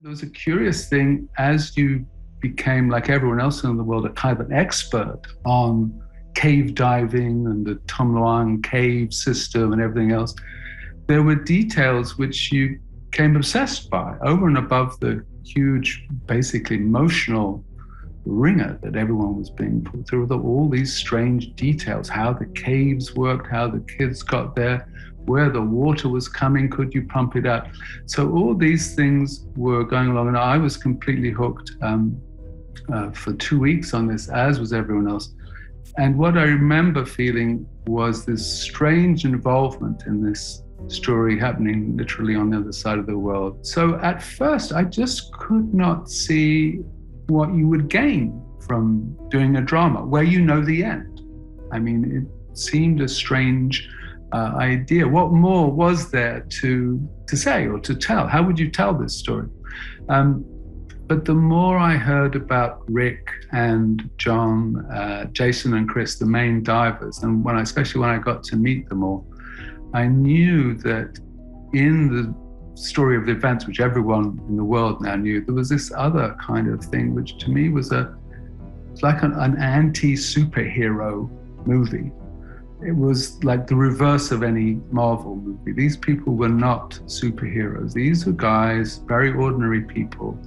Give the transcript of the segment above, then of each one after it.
There was a curious thing as you became, like everyone else in the world, a kind of an expert on cave diving and the Tham Luang cave system and everything else. There were details which you became obsessed by over and above the huge, basically emotional ringer that everyone was being put through, all these strange details, how the caves worked, how the kids got there, where the water was coming, could you pump it out? So all these things were going along, and I was completely hooked for 2 weeks on this, as was everyone else. And what I remember feeling was this strange involvement in this story happening literally on the other side of the world. So at first, I just could not see what you would gain from doing a drama where you know the end. I mean, it seemed a strange idea. What more was there to say or to tell? How would you tell this story? But the more I heard about Rick and John, Jason and Chris, the main divers, and especially when I got to meet them all, I knew that in the story of the events, which everyone in the world now knew, there was this other kind of thing, which to me was like an anti-superhero movie. It was like the reverse of any Marvel movie. These people were not superheroes. These were guys, very ordinary people,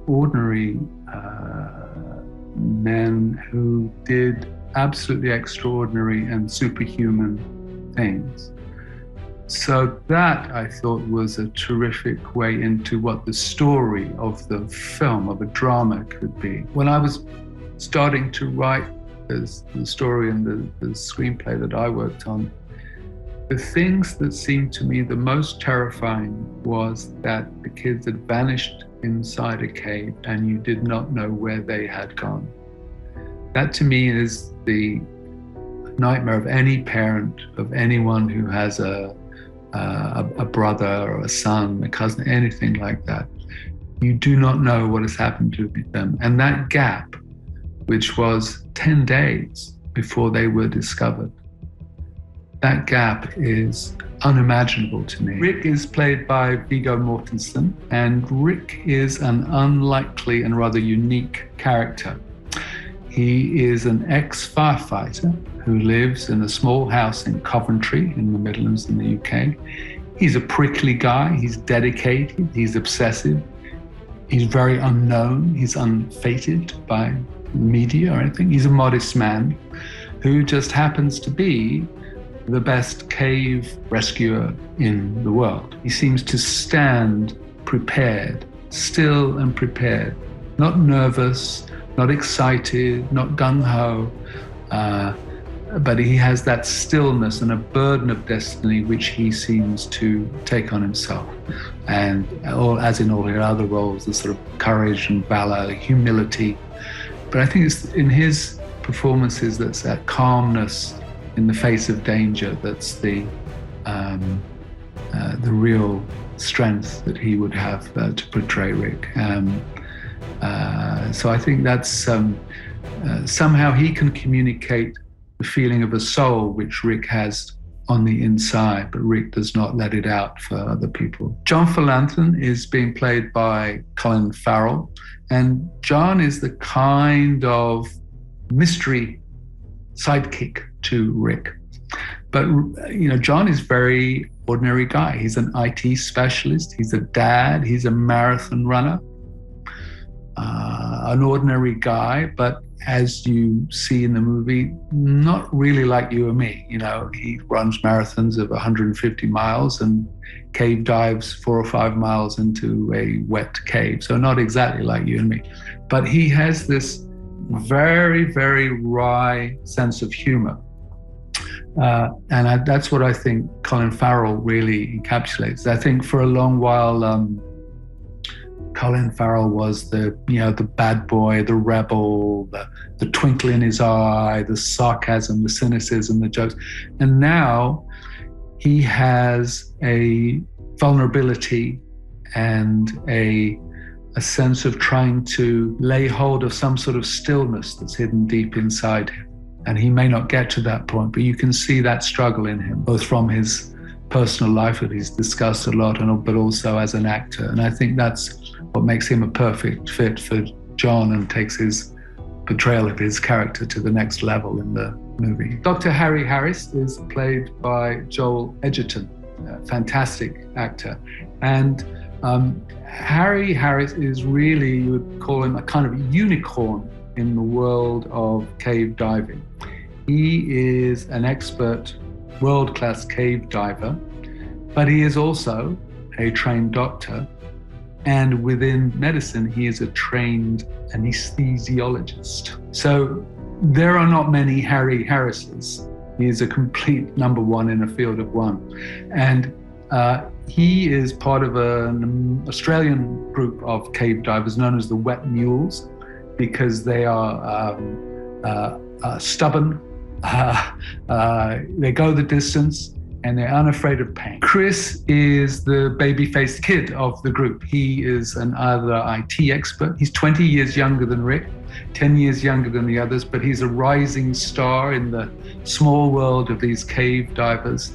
ordinary men who did absolutely extraordinary and superhuman things. So that, I thought, was a terrific way into what the story of the film, of a drama, could be. When I was starting to write the story and the screenplay that I worked on, the things that seemed to me the most terrifying was that the kids had vanished inside a cave and you did not know where they had gone. That to me is the nightmare of any parent, of anyone who has a brother or a son, a cousin, anything like that. You do not know what has happened to them. And that gap, which was 10 days before they were discovered, that gap is unimaginable to me. Rick is played by Viggo Mortensen, and Rick is an unlikely and rather unique character. He is an ex-firefighter who lives in a small house in Coventry in the Midlands in the UK. He's a prickly guy, he's dedicated, he's obsessive, he's very unknown, he's unfeted by media or anything. He's a modest man who just happens to be the best cave rescuer in the world. He seems to stand prepared, still and prepared, not nervous, not excited, not gung-ho, but he has that stillness and a burden of destiny which he seems to take on himself. And as in all his other roles, the sort of courage and valor, humility. But I think it's in his performances that's that calmness in the face of danger that's the real strength that he would have to portray Rick. So I think that's somehow he can communicate the feeling of a soul which Rick has on the inside, but Rick does not let it out for other people. John Philanthropy is being played by Colin Farrell, and John is the kind of mystery sidekick to Rick. But John is a very ordinary guy. He's an IT specialist, he's a dad, he's a marathon runner, an ordinary guy, but as you see in the movie, not really like you or me. He runs marathons of 150 miles and cave dives 4 or 5 miles into a wet cave. So not exactly like you and me. But he has this very, very wry sense of humor. And that's what I think Colin Farrell really encapsulates. I think for a long while, Colin Farrell was the bad boy, the rebel, the twinkle in his eye, the sarcasm, the cynicism, the jokes. And now he has a vulnerability and a sense of trying to lay hold of some sort of stillness that's hidden deep inside him. And he may not get to that point, but you can see that struggle in him, both from his personal life that he's discussed a lot, but also as an actor. And I think that's what makes him a perfect fit for John and takes his portrayal of his character to the next level in the movie. Dr. Harry Harris is played by Joel Edgerton, a fantastic actor. And Harry Harris is really, you would call him a kind of unicorn in the world of cave diving. He is an expert, world-class cave diver, but he is also a trained doctor. And within medicine, he is a trained anesthesiologist. So there are not many Harry Harrises. He is a complete number one in a field of one. And he is part of an Australian group of cave divers known as the Wet Mules, because they are stubborn, they go the distance, and they're unafraid of pain. Chris is the baby-faced kid of the group. He is another IT expert. He's 20 years younger than Rick, 10 years younger than the others, but he's a rising star in the small world of these cave divers.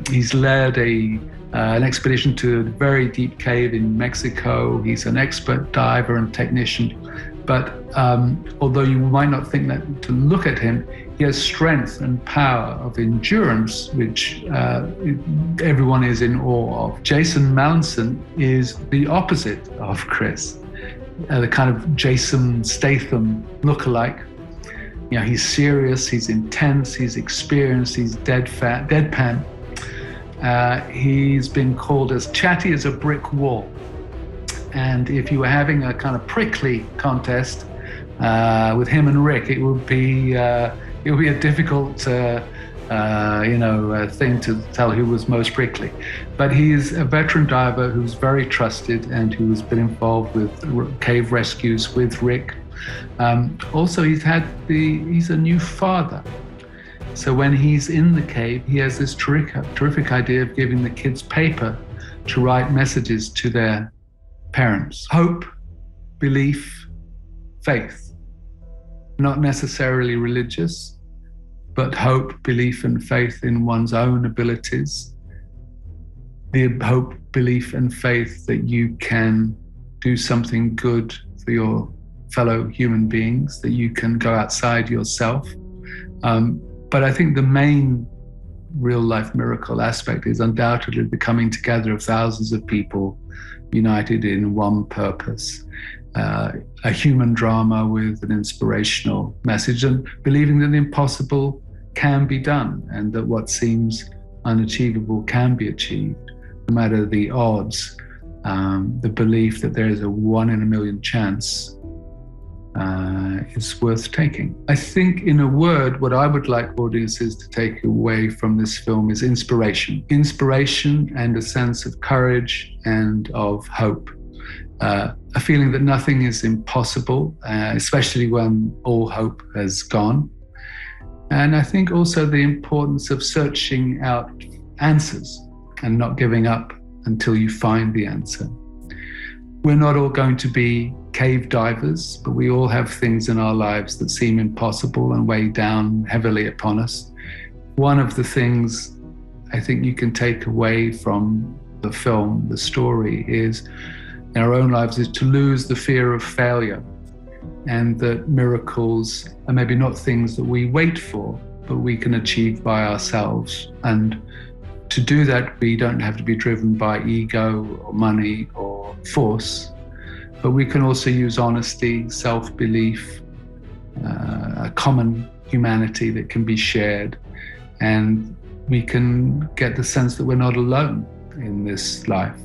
He's led an expedition to a very deep cave in Mexico. He's an expert diver and technician. But although you might not think that to look at him, he has strength and power of endurance, which everyone is in awe of. Jason Mallinson is the opposite of Chris, the kind of Jason Statham lookalike. You know, he's serious, he's intense, he's experienced, he's deadpan. He's been called as chatty as a brick wall. And if you were having a kind of prickly contest with him and Rick, it would be a difficult thing to tell who was most prickly. But he's a veteran diver who's very trusted and who's been involved with cave rescues with Rick. Also, he's a new father. So when he's in the cave, he has this terrific idea of giving the kids paper to write messages to their parents. Hope, belief, faith. Not necessarily religious, but hope, belief, and faith in one's own abilities. The hope, belief, and faith that you can do something good for your fellow human beings, that you can go outside yourself. But I think the main real-life miracle aspect is undoubtedly the coming together of thousands of people united in one purpose. A human drama with an inspirational message, and believing that the impossible can be done and that what seems unachievable can be achieved, no matter the odds. The belief that there is a 1 in a million chance is worth taking. I think, in a word, what I would like audiences to take away from this film is inspiration. Inspiration and a sense of courage and of hope. A feeling that nothing is impossible, especially when all hope has gone. And I think also the importance of searching out answers and not giving up until you find the answer. We're not all going to be cave divers, but we all have things in our lives that seem impossible and weigh down heavily upon us. One of the things I think you can take away from the film, the story, is in our own lives is to lose the fear of failure, and that miracles are maybe not things that we wait for, but we can achieve by ourselves. And to do that, we don't have to be driven by ego or money or force, but we can also use honesty, self-belief, a common humanity that can be shared, and we can get the sense that we're not alone in this life.